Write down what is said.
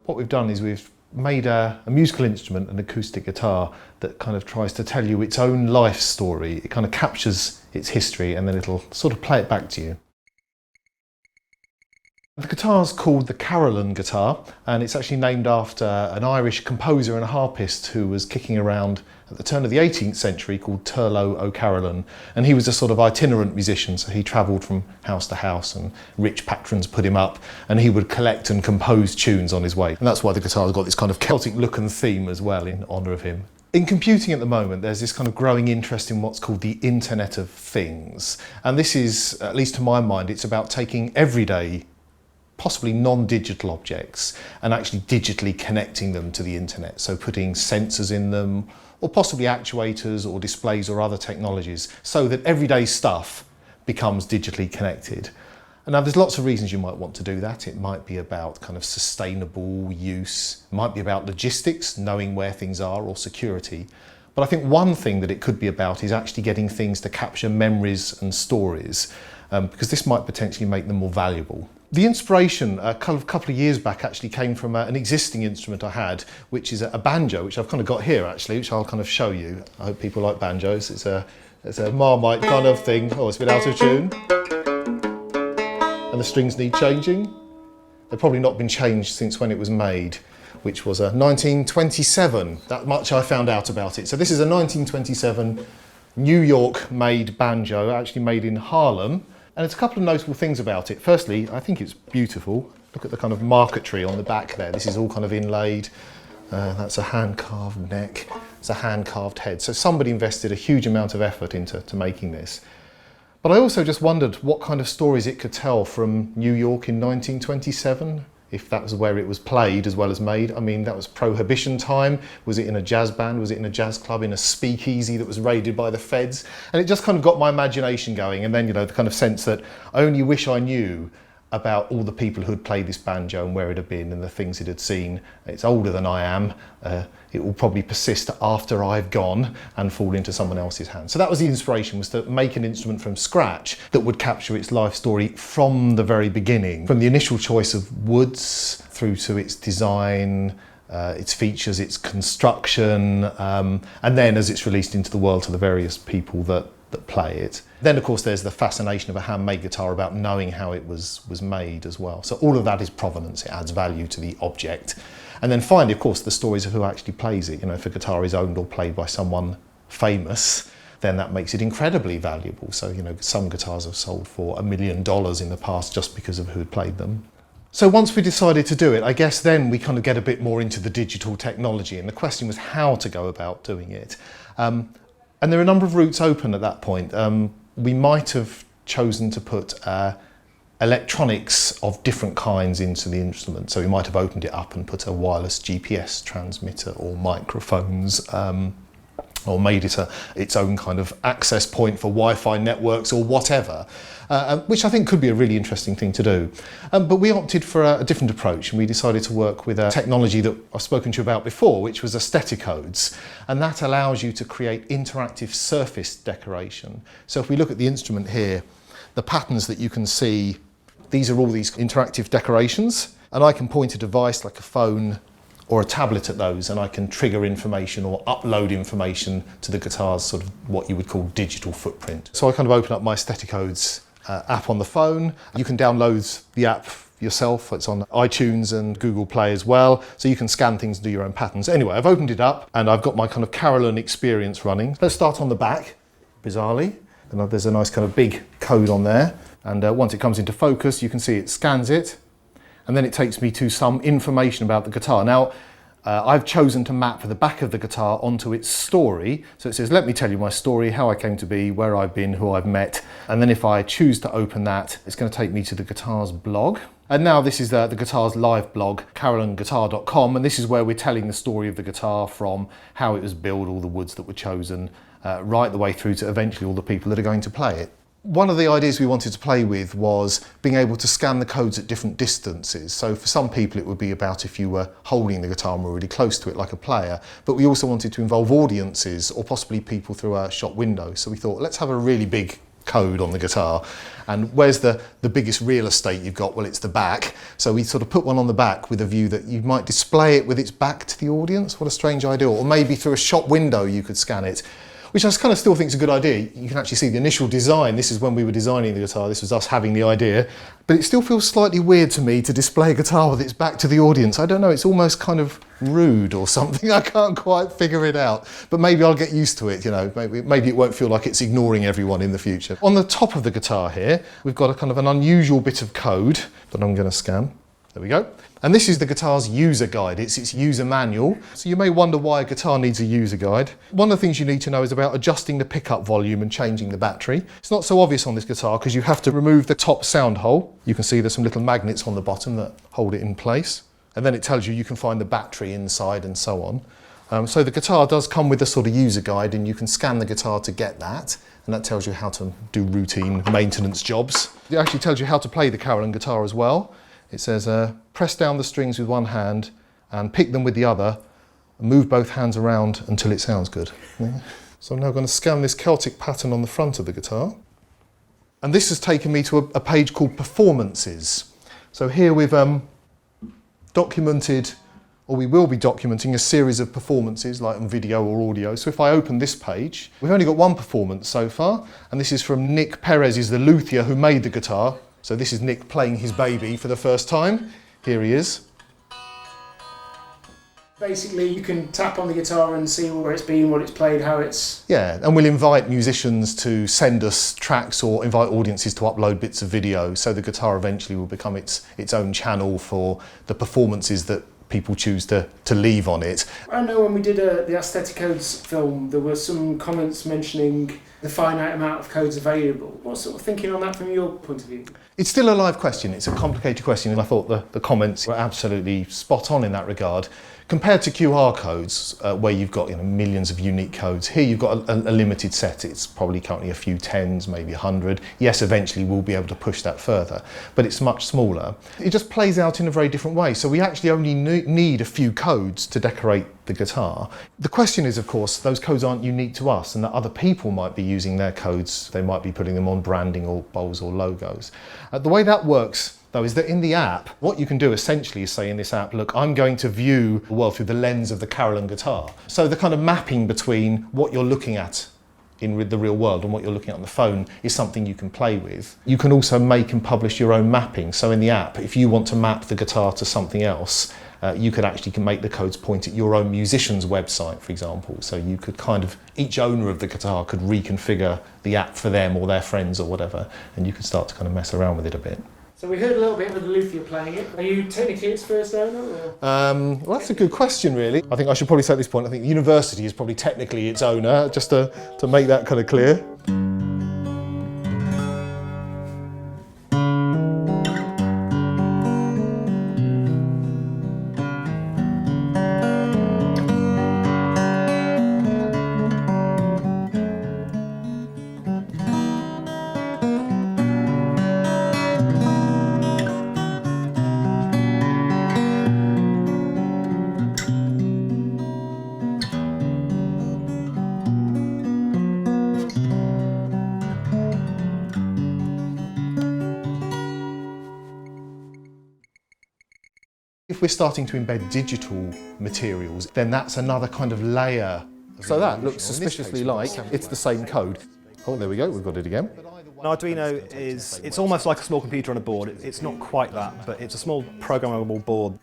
What we've done is we've made a musical instrument, an acoustic guitar, that kind of tries to tell you its own life story. It kind of captures its history and then it'll sort of play it back to you. The guitar's called the Carolan Guitar, and it's actually named after an Irish composer and harpist who was kicking around at the turn of the 18th century called Turlough O'Carolan. And he was a sort of itinerant musician, so he travelled from house to house and rich patrons put him up and he would collect and compose tunes on his way. And that's why the guitar's got this kind of Celtic look and theme as well in honour of him. In computing at the moment, there's this kind of growing interest in what's called the Internet of Things. And this is, at least to my mind, it's about taking everyday possibly non-digital objects and actually digitally connecting them to the internet. So putting sensors in them, or possibly actuators or displays or other technologies, so that everyday stuff becomes digitally connected. And now there's lots of reasons you might want to do that. It might be about kind of sustainable use, it might be about logistics, knowing where things are, or security. But I think one thing that it could be about is actually getting things to capture memories and stories, because this might potentially make them more valuable. The inspiration a couple of years back actually came from an existing instrument I had, which is a banjo, which I've kind of got here actually, which I'll kind of show you. I hope people like banjos. It's a Marmite kind of thing. Oh, it's a bit out of tune. And the strings need changing. They've probably not been changed since when it was made, which was 1927. That much I found out about it. So this is a 1927 New York made banjo, actually made in Harlem. And there's a couple of notable things about it. Firstly, I think it's beautiful. Look at the kind of marquetry on the back there. This is all kind of inlaid. That's a hand-carved neck. It's a hand-carved head. So somebody invested a huge amount of effort into making this. But I also just wondered what kind of stories it could tell from New York in 1927, if that was where it was played as well as made. I mean, that was Prohibition time. Was it in a jazz band? Was it in a jazz club, in a speakeasy that was raided by the feds? And it just kind of got my imagination going. And then, you know, the kind of sense that I only wish I knew about all the people who had played this banjo and where it had been and the things it had seen. It's older than I am. It will probably persist after I've gone and fall into someone else's hands. So that was the inspiration, was to make an instrument from scratch that would capture its life story from the very beginning, from the initial choice of woods through to its design, its features, its construction, and then as it's released into the world to the various people that play it. Then of course there's the fascination of a handmade guitar, about knowing how it was made as well. So all of that is provenance, it adds value to the object. And then finally, of course, the stories of who actually plays it. You know, if a guitar is owned or played by someone famous, then that makes it incredibly valuable. So, you know, some guitars have sold for $1 million in the past just because of who had played them. So once we decided to do it, I guess then we kind of get a bit more into the digital technology, and the question was how to go about doing it. And there are a number of routes open at that point. We might have chosen to put electronics of different kinds into the instrument. So we might have opened it up and put a wireless GPS transmitter or microphones, or made it its own kind of access point for Wi-Fi networks or whatever, which I think could be a really interesting thing to do. But we opted for a different approach, and we decided to work with a technology that I've spoken to you about before, which was aestheticodes, and that allows you to create interactive surface decoration. So if we look at the instrument here, the patterns that you can see, these are all these interactive decorations, and I can point a device like a phone or a tablet at those, and I can trigger information or upload information to the guitar's sort of what you would call digital footprint. So I kind of open up my aestheticodes app on the phone. You can download the app yourself. It's on iTunes and Google Play as well, so you can scan things and do your own patterns. Anyway, I've opened it up and I've got my kind of Carolan experience running. Let's start on the back, bizarrely. And there's a nice kind of big code on there, and once it comes into focus, you can see it scans it, and then it takes me to some information about the guitar. Now, I've chosen to map the back of the guitar onto its story. So it says, let me tell you my story, how I came to be, where I've been, who I've met. And then if I choose to open that, it's going to take me to the guitar's blog. And now this is the guitar's live blog, carolanguitar.com, and this is where we're telling the story of the guitar, from how it was built, all the woods that were chosen, right the way through to eventually all the people that are going to play it. One of the ideas we wanted to play with was being able to scan the codes at different distances. So for some people it would be about if you were holding the guitar and were really close to it like a player, but we also wanted to involve audiences or possibly people through a shop window. So we thought, let's have a really big code on the guitar. And where's the biggest real estate you've got? Well, it's the back. So we sort of put one on the back with a view that you might display it with its back to the audience. What a strange idea. Or maybe through a shop window you could scan it, which I kind of still think is a good idea. You can actually see the initial design. This is when we were designing the guitar. This was us having the idea. But it still feels slightly weird to me to display a guitar with its back to the audience. I don't know, it's almost kind of rude or something. I can't quite figure it out. But maybe I'll get used to it, you know. Maybe it won't feel like it's ignoring everyone in the future. On the top of the guitar here, we've got a kind of an unusual bit of code that I'm going to scan. There we go. And this is the guitar's user guide. It's its user manual. So you may wonder why a guitar needs a user guide. One of the things you need to know is about adjusting the pickup volume and changing the battery. It's not so obvious on this guitar because you have to remove the top sound hole. You can see there's some little magnets on the bottom that hold it in place. And then it tells you can find the battery inside and so on. So the guitar does come with a sort of user guide, and you can scan the guitar to get that. And that tells you how to do routine maintenance jobs. It actually tells you how to play the Carolan guitar as well. It says, press down the strings with one hand and pick them with the other, and move both hands around until it sounds good. Yeah. So I'm now going to scan this Celtic pattern on the front of the guitar. And this has taken me to a page called Performances. So here we've documented, or we will be documenting, a series of performances, like on video or audio. So if I open this page, we've only got one performance so far, and this is from Nick Perez, is the luthier who made the guitar. So this is Nick playing his baby for the first time. Here he is. Basically, you can tap on the guitar and see where it's been, what it's played, how it's... Yeah, and we'll invite musicians to send us tracks or invite audiences to upload bits of video. So the guitar eventually will become its own channel for the performances that people choose to leave on it. I know when we did the Aesthetic Codes film, there were some comments mentioning the finite amount of codes available. What sort of thinking on that from your point of view? It's still a live question. It's a complicated question, and I thought the comments were absolutely spot on in that regard. Compared to QR codes, where you've got millions of unique codes, here you've got a limited set. It's probably currently a few tens, maybe 100. Yes, eventually we'll be able to push that further, but it's much smaller. It just plays out in a very different way. So we actually only need a few codes to decorate the guitar. The question is, of course, those codes aren't unique to us, and that other people might be using their codes. They might be putting them on branding or bowls or logos. The way that works, though, is that in the app, what you can do essentially is say in this app, look, I'm going to view the world through the lens of the Carolan guitar. So the kind of mapping between what you're looking at in the real world and what you're looking at on the phone is something you can play with. You can also make and publish your own mapping. So in the app, if you want to map the guitar to something else, you could actually make the codes point at your own musician's website, for example. So you could each owner of the guitar could reconfigure the app for them or their friends or whatever, and you could start to kind of mess around with it a bit. So we heard a little bit with the luthier playing it. Are you technically its first owner? Or? Well, that's a good question, really. I think I should probably say at this point, I think the university is probably technically its owner, just to make that kind of clear. If we're starting to embed digital materials, then that's another kind of layer. So that looks suspiciously like it's the same code. Oh, there we go, we've got it again. An Arduino it's almost like a small computer on a board. It's not quite that, but it's a small programmable board.